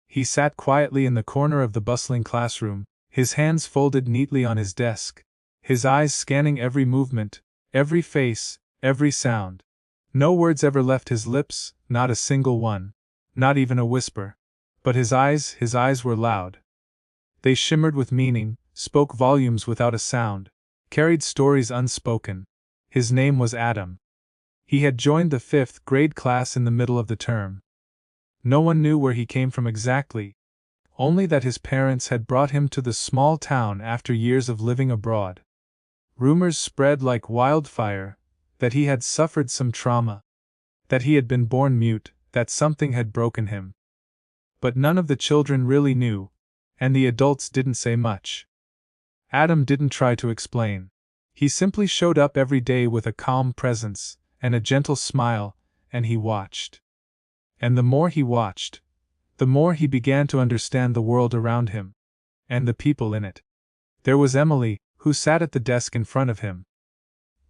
He sat quietly in the corner of the bustling classroom, his hands folded neatly on his desk, his eyes scanning every movement, every face, every sound. No words ever left his lips, not a single one, not even a whisper. But his eyes were loud. They shimmered with meaning, spoke volumes without a sound, carried stories unspoken. His name was Adam. He had joined the 5th grade class in the middle of the term. No one knew where he came from exactly, only that his parents had brought him to the small town after years of living abroad. Rumors spread like wildfire that he had suffered some trauma, that he had been born mute, that something had broken him. But none of the children really knew, and the adults didn't say much. Adam didn't try to explain. He simply showed up every day with a calm presence and a gentle smile, and he watched. And the more he watched, the more he began to understand the world around him, and the people in it. There was Emily, who sat at the desk in front of him.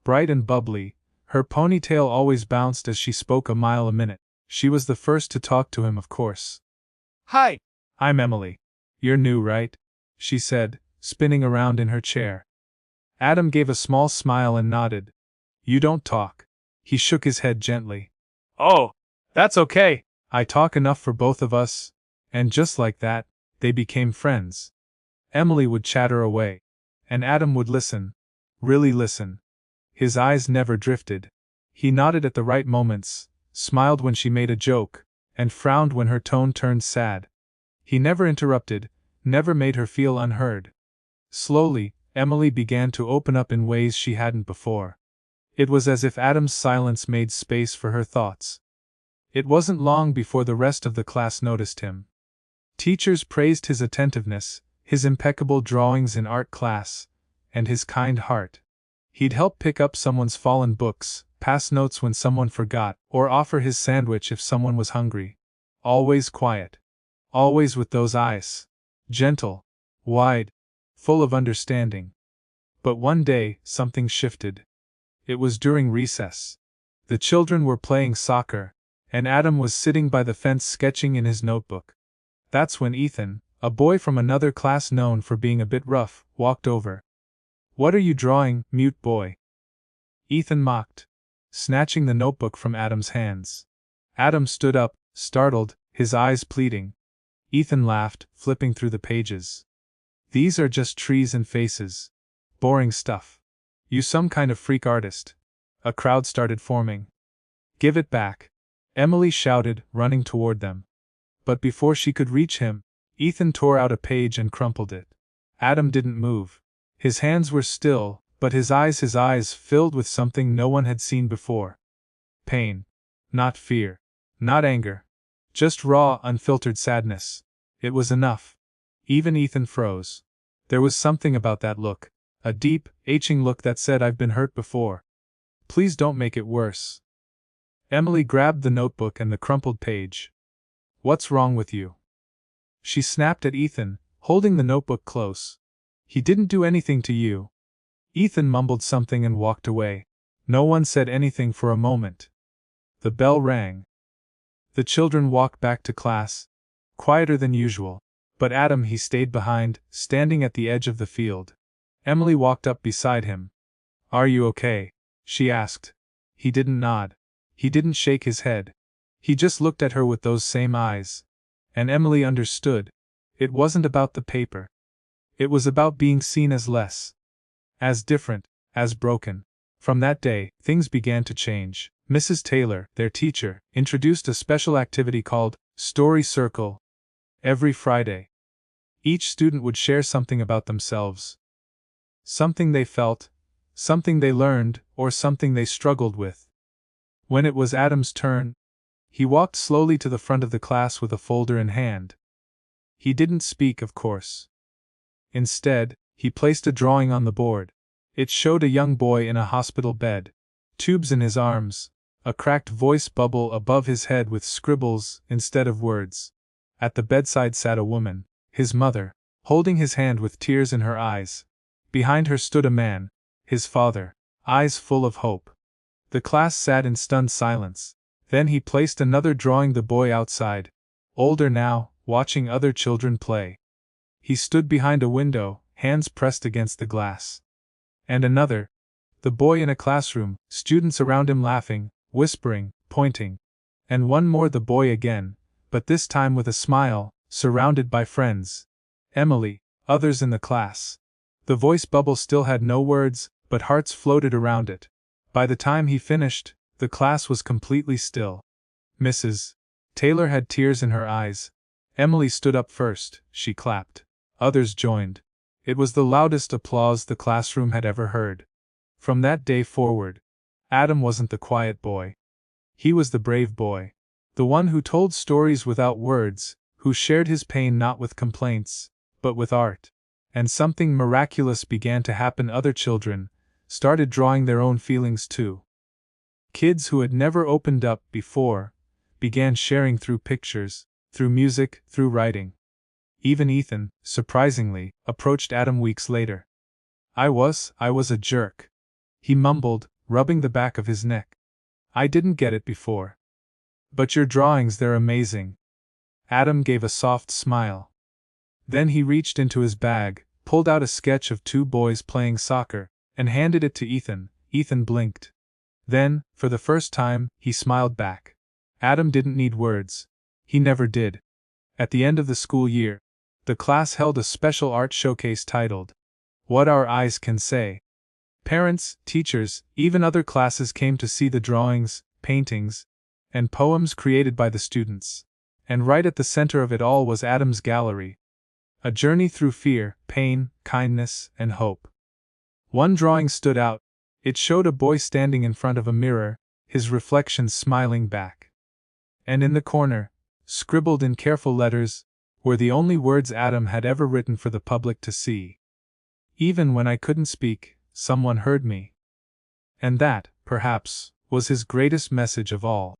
Bright and bubbly, her ponytail always bounced as she spoke a mile a minute. She was the first to talk to him, of course. "Hi, I'm Emily. You're new, right?" she said, spinning around in her chair. Adam gave a small smile and nodded. "You don't talk." He shook his head gently. "Oh, that's okay. "I talk enough for both of us." And just like that, they became friends. Emily would chatter away, and Adam would listen. Really listen. His eyes never drifted. He nodded at the right moments, smiled when she made a joke, and frowned when her tone turned sad. He never interrupted, never made her feel unheard. Slowly, Emily began to open up in ways she hadn't before. It was as if Adam's silence made space for her thoughts. It wasn't long before the rest of the class noticed him. Teachers praised his attentiveness, his impeccable drawings in art class, and his kind heart. He'd help pick up someone's fallen books, pass notes when someone forgot, or offer his sandwich if someone was hungry. Always quiet. Always with those eyes. Gentle. Wide. Full of understanding. But one day, something shifted. It was during recess. The children were playing soccer, and Adam was sitting by the fence sketching in his notebook. That's when Ethan, a boy from another class known for being a bit rough, walked over. "What are you drawing, mute boy?" Ethan mocked, snatching the notebook from Adam's hands. Adam stood up, startled, his eyes pleading. Ethan laughed, flipping through the pages. "These are just trees and faces. Boring stuff. You some kind of freak artist." A crowd started forming. "Give it back," Emily shouted, running toward them. But before she could reach him, Ethan tore out a page and crumpled it. Adam didn't move. His hands were still, but his eyes filled with something no one had seen before. Pain. Not fear. Not anger. Just raw, unfiltered sadness. It was enough. Even Ethan froze. There was something about that look. A deep, aching look that said, "I've been hurt before. Please don't make it worse." Emily grabbed the notebook and the crumpled page. "What's wrong with you?" she snapped at Ethan, holding the notebook close. "He didn't do anything to you." Ethan mumbled something and walked away. No one said anything for a moment. The bell rang. The children walked back to class, quieter than usual. But Adam, he stayed behind, standing at the edge of the field. Emily walked up beside him. "Are you okay?" she asked. He didn't nod. He didn't shake his head. He just looked at her with those same eyes. And Emily understood. It wasn't about the paper. It was about being seen as less. As different, as broken. From that day, things began to change. Mrs. Taylor, their teacher, introduced a special activity called Story Circle. Every Friday, each student would share something about themselves. Something they felt, something they learned, or something they struggled with. When it was Adam's turn, he walked slowly to the front of the class with a folder in hand. He didn't speak, of course. Instead, he placed a drawing on the board. It showed a young boy in a hospital bed, tubes in his arms, a cracked voice bubble above his head with scribbles instead of words. At the bedside sat a woman, his mother, holding his hand with tears in her eyes. Behind her stood a man, his father, eyes full of hope. The class sat in stunned silence. Then he placed another drawing, the boy outside, older now, watching other children play. He stood behind a window, hands pressed against the glass. And another. The boy in a classroom, students around him laughing, whispering, pointing. And one more, the boy again, but this time with a smile, surrounded by friends. Emily, others in the class. The voice bubble still had no words, but hearts floated around it. By the time he finished, the class was completely still. Mrs. Taylor had tears in her eyes. Emily stood up first, she clapped. Others joined. It was the loudest applause the classroom had ever heard. From that day forward, Adam wasn't the quiet boy. He was the brave boy. The one who told stories without words, who shared his pain not with complaints, but with art. And something miraculous began to happen. Other children started drawing their own feelings too. Kids who had never opened up before began sharing through pictures, through music, through writing. Even Ethan, surprisingly, approached Adam weeks later. I was a jerk," he mumbled, rubbing the back of his neck. "I didn't get it before. But your drawings, they're amazing." Adam gave a soft smile. Then he reached into his bag, pulled out a sketch of two boys playing soccer, and handed it to Ethan. Ethan blinked. Then, for the first time, he smiled back. Adam didn't need words. He never did. At the end of the school year, the class held a special art showcase titled, "What Our Eyes Can Say." Parents, teachers, even other classes came to see the drawings, paintings, and poems created by the students. And right at the center of it all was Adam's gallery. A journey through fear, pain, kindness, and hope. One drawing stood out. It showed a boy standing in front of a mirror, his reflection smiling back. And in the corner, scribbled in careful letters, were the only words Adam had ever written for the public to see. "Even when I couldn't speak, someone heard me." And that, perhaps, was his greatest message of all.